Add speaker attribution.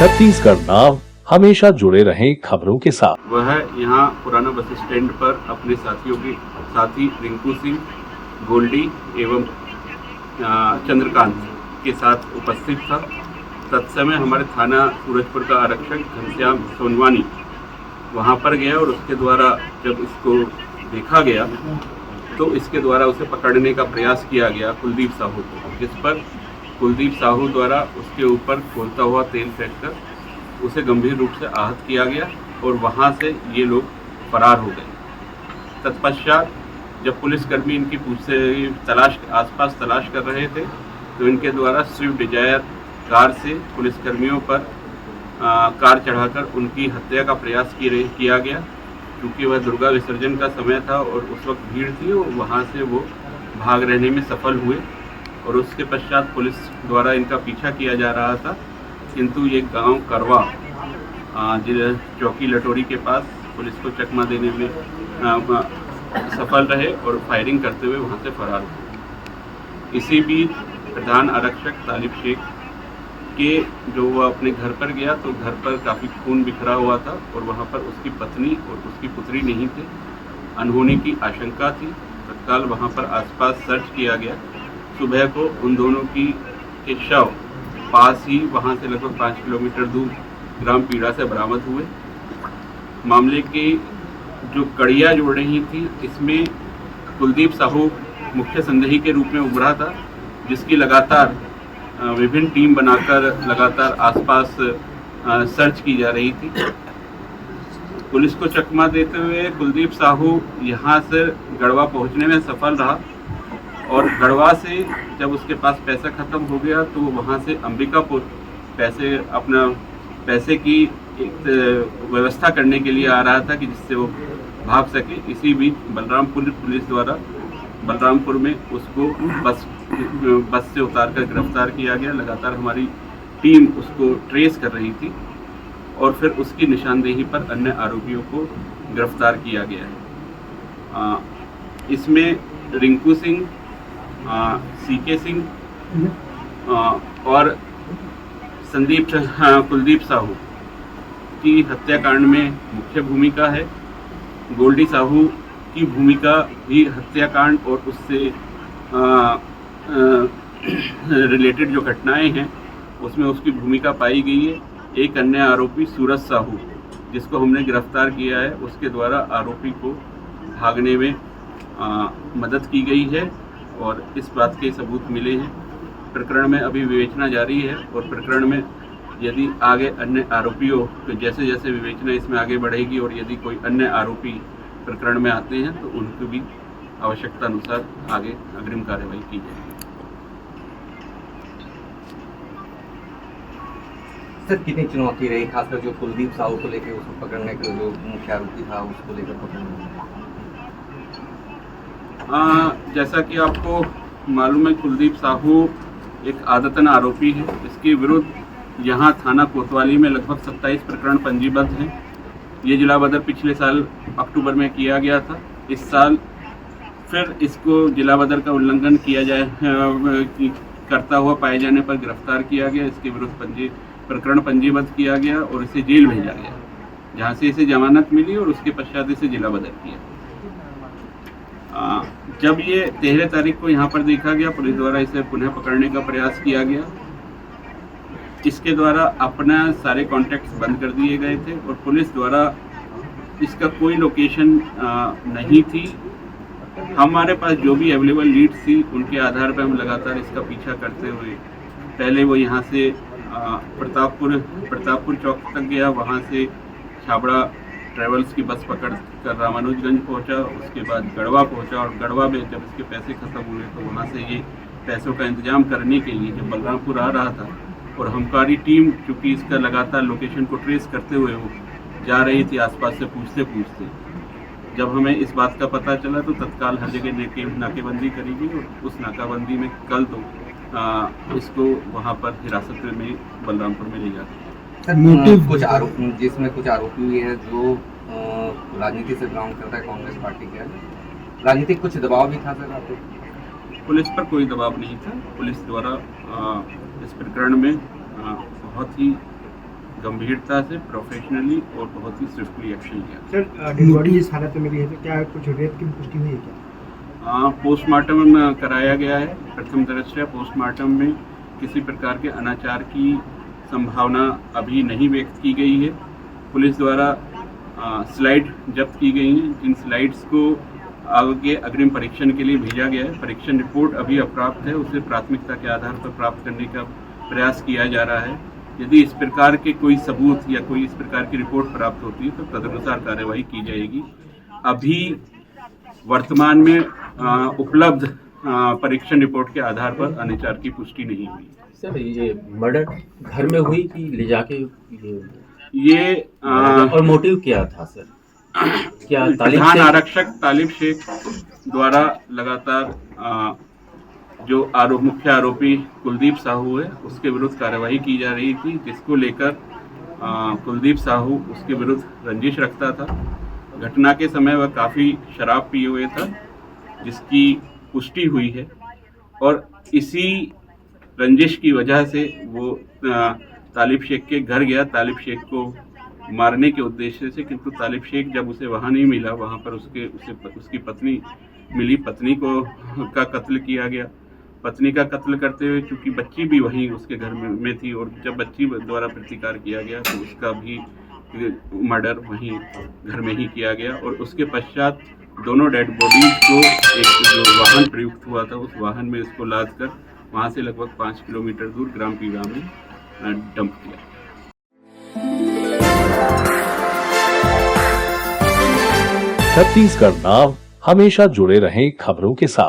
Speaker 1: छत्तीसगढ़ नाव हमेशा जुड़े रहें खबरों के साथ।
Speaker 2: वह यहाँ पुराना बस स्टैंड पर अपने साथियों के साथी रिंकू सिंह, गोल्डी एवं चंद्रकांत के साथ उपस्थित था। तत्समय हमारे थाना सूरजपुर का आरक्षक घनश्याम सोनवानी वहाँ पर गया और उसके द्वारा जब इसको देखा गया तो इसके द्वारा उसे पकड़ने का प्रयास किया गया कुलदीप साहू को, जिस पर कुलदीप साहू द्वारा उसके ऊपर खोलता हुआ तेल फेंककर उसे गंभीर रूप से आहत किया गया और वहाँ से ये लोग फरार हो गए। तत्पश्चात जब पुलिसकर्मी इनकी आसपास तलाश कर रहे थे तो इनके द्वारा स्विफ्ट डिजायर कार से पुलिसकर्मियों पर कार चढ़ाकर उनकी हत्या का प्रयास किया गया, क्योंकि वह दुर्गा विसर्जन का समय था और उस वक्त भीड़ थी और वहाँ से वो भाग रहने में सफल हुए। और उसके पश्चात पुलिस द्वारा इनका पीछा किया जा रहा था, किंतु ये गांव करवा चौकी लटोरी के पास पुलिस को चकमा देने में सफल रहे और फायरिंग करते हुए वहां से फरार हुए। इसी बीच प्रधान आरक्षक तालिब शेख के जो वह अपने घर पर गया तो घर पर काफ़ी खून बिखरा हुआ था और वहां पर उसकी पत्नी और उसकी पुत्री नहीं थे। अनहोनी की आशंका थी। तत्काल वहां पर आसपास सर्च किया गया। सुबह को उन दोनों के शव पास ही वहां से लगभग 5 किलोमीटर दूर ग्राम पीड़ा से बरामद हुए। मामले की जो कड़ियाँ जुड़ रही थी इसमें कुलदीप साहू मुख्य संदेही के रूप में उभरा था, जिसकी लगातार विभिन्न टीम बनाकर लगातार आसपास सर्च की जा रही थी। पुलिस को चकमा देते हुए कुलदीप साहू यहाँ से गढ़वा पहुँचने में सफल रहा और गढ़वा से जब उसके पास पैसा खत्म हो गया तो वहाँ से अंबिकापुर पैसे की एक व्यवस्था करने के लिए आ रहा था कि जिससे वो भाग सके। इसी बीच बलरामपुर पुलिस द्वारा बलरामपुर में उसको बस से उतारकर गिरफ्तार किया गया। लगातार हमारी टीम उसको ट्रेस कर रही थी और फिर उसकी निशानदेही पर अन्य आरोपियों को गिरफ्तार किया गया है। इसमें रिंकू सिंह, सीके सिंह और कुलदीप साहू की हत्याकांड में मुख्य भूमिका है। गोल्डी साहू की भूमिका भी हत्याकांड और उससे रिलेटेड जो घटनाएं हैं उसमें उसकी भूमिका पाई गई है। एक अन्य आरोपी सूरज साहू जिसको हमने गिरफ्तार किया है, उसके द्वारा आरोपी को भागने में मदद की गई है और इस बात के सबूत मिले हैं। प्रकरण में अभी विवेचना जारी है और प्रकरण में यदि आगे अन्य आरोपियों तो जैसे जैसे विवेचना इसमें आगे बढ़ेगी और यदि कोई अन्य आरोपी प्रकरण में आते हैं तो उनको भी आवश्यकता अनुसार आगे अग्रिम कार्रवाई की जाएगी।
Speaker 3: सर, कितनी चुनौती रही खासकर जो कुलदीप साहू को लेकर उसको पकड़ने का जो मुख्य आरोपी था उसको लेकर पकड़ने?
Speaker 2: जैसा कि आपको मालूम है कुलदीप साहू एक आदतन आरोपी है। इसके विरुद्ध यहाँ थाना कोतवाली में लगभग 27 प्रकरण पंजीबद्ध हैं। ये जिला बदर पिछले साल अक्टूबर में किया गया था। इस साल फिर इसको जिला बदर का उल्लंघन करता हुआ पाए जाने पर गिरफ्तार किया गया। इसके विरुद्ध प्रकरण पंजीबद्ध किया गया और इसे जेल भेजा गया, जहाँ से इसे जमानत मिली और उसके पश्चात इसे जिला बदर किया। जब ये 13 तारीख को यहाँ पर देखा गया, पुलिस द्वारा इसे पुनः पकड़ने का प्रयास किया गया। इसके द्वारा अपना सारे कॉन्टैक्ट्स बंद कर दिए गए थे और पुलिस द्वारा इसका कोई लोकेशन नहीं थी। हमारे पास जो भी अवेलेबल लीड्स थी उनके आधार पर हम लगातार इसका पीछा करते हुए पहले वो यहाँ से प्रतापपुर चौक तक गया, वहाँ से छाबड़ा ट्रेवल्स की बस पकड़ कर रामानुजगंज पहुँचा, उसके बाद गढ़वा पहुँचा और गढ़वा में जब इसके पैसे ख़त्म हुए तो वहाँ से ये पैसों का इंतजाम करने के लिए जब बलरामपुर आ रहा था और हमारी टीम चूँकि इसका लगातार लोकेशन को ट्रेस करते हुए वो जा रही थी आसपास से पूछते जब हमें इस बात का पता चला तो तत्काल हर जगह नाकेबंदी करी गई और उस नाकाबंदी में कल तो इसको वहाँ पर हिरासत में बलरामपुर में ले जाते
Speaker 3: हैं। कुछ आरोपी जिसमें कुछ आरोपी भी हैं जो राजनीति से बिलोंग करता है, कांग्रेस पार्टी के, राजनीतिक कुछ दबाव भी था सर आपको?
Speaker 2: पुलिस पर कोई दबाव नहीं था। पुलिस द्वारा इस प्रकरण में बहुत ही गंभीरता से, प्रोफेशनली और बहुत ही स्विफ्टली एक्शन लिया।
Speaker 4: सर डेड बॉडी इस हालत में मिली है तो क्या कुछ रेप की पुष्टि हुई है क्या?
Speaker 2: पोस्टमार्टम कराया गया है। प्रथम दृष्टया पोस्टमार्टम में किसी प्रकार के अनाचार की संभावना अभी नहीं व्यक्त की गई है। पुलिस द्वारा स्लाइड जब्त की गई हैं, जिन स्लाइड्स को आगे अग्रिम परीक्षण के लिए भेजा गया है। परीक्षण रिपोर्ट अभी अप्राप्त है, उसे प्राथमिकता के आधार पर प्राप्त करने का प्रयास किया जा रहा है। यदि इस प्रकार के कोई सबूत या कोई इस प्रकार की रिपोर्ट प्राप्त होती है तो तदनुसार कार्यवाही की जाएगी। अभी वर्तमान में उपलब्ध परीक्षण रिपोर्ट के आधार पर अनाचार की पुष्टि नहीं हुई।
Speaker 5: सर ये मर्डर घर में हुई कि ले जाके
Speaker 2: ये
Speaker 5: और मोटिव क्या था सर? क्या
Speaker 2: प्रधान आरक्षक तालिब शेख द्वारा लगातार जो मुख्य आरोपी कुलदीप साहू है उसके विरुद्ध कार्यवाही की जा रही थी, जिसको लेकर कुलदीप साहू उसके विरुद्ध रंजिश रखता था। घटना के समय वह काफ़ी शराब पिए हुए था, जिसकी पुष्टि हुई है और इसी रंजिश की वजह से वो तालिब शेख के घर गया तालिब शेख को मारने के उद्देश्य से, किंतु तालिब शेख जब उसे वहाँ नहीं मिला, वहाँ पर उसकी पत्नी मिली। पत्नी का कत्ल किया गया। पत्नी का कत्ल करते हुए चूंकि बच्ची भी वहीं उसके घर में थी और जब बच्ची द्वारा प्रतिकार किया गया तो उसका भी मर्डर वहीं घर में ही किया गया और उसके पश्चात दोनों डेड बॉडीज को एक जो वाहन प्रयुक्त हुआ था उस वाहन में इसको लाद कर वहाँ से लगभग 5 किलोमीटर दूर ग्राम पीवा में डंप किया।
Speaker 1: छत्तीसगढ़ नाव हमेशा जुड़े रहें खबरों के साथ।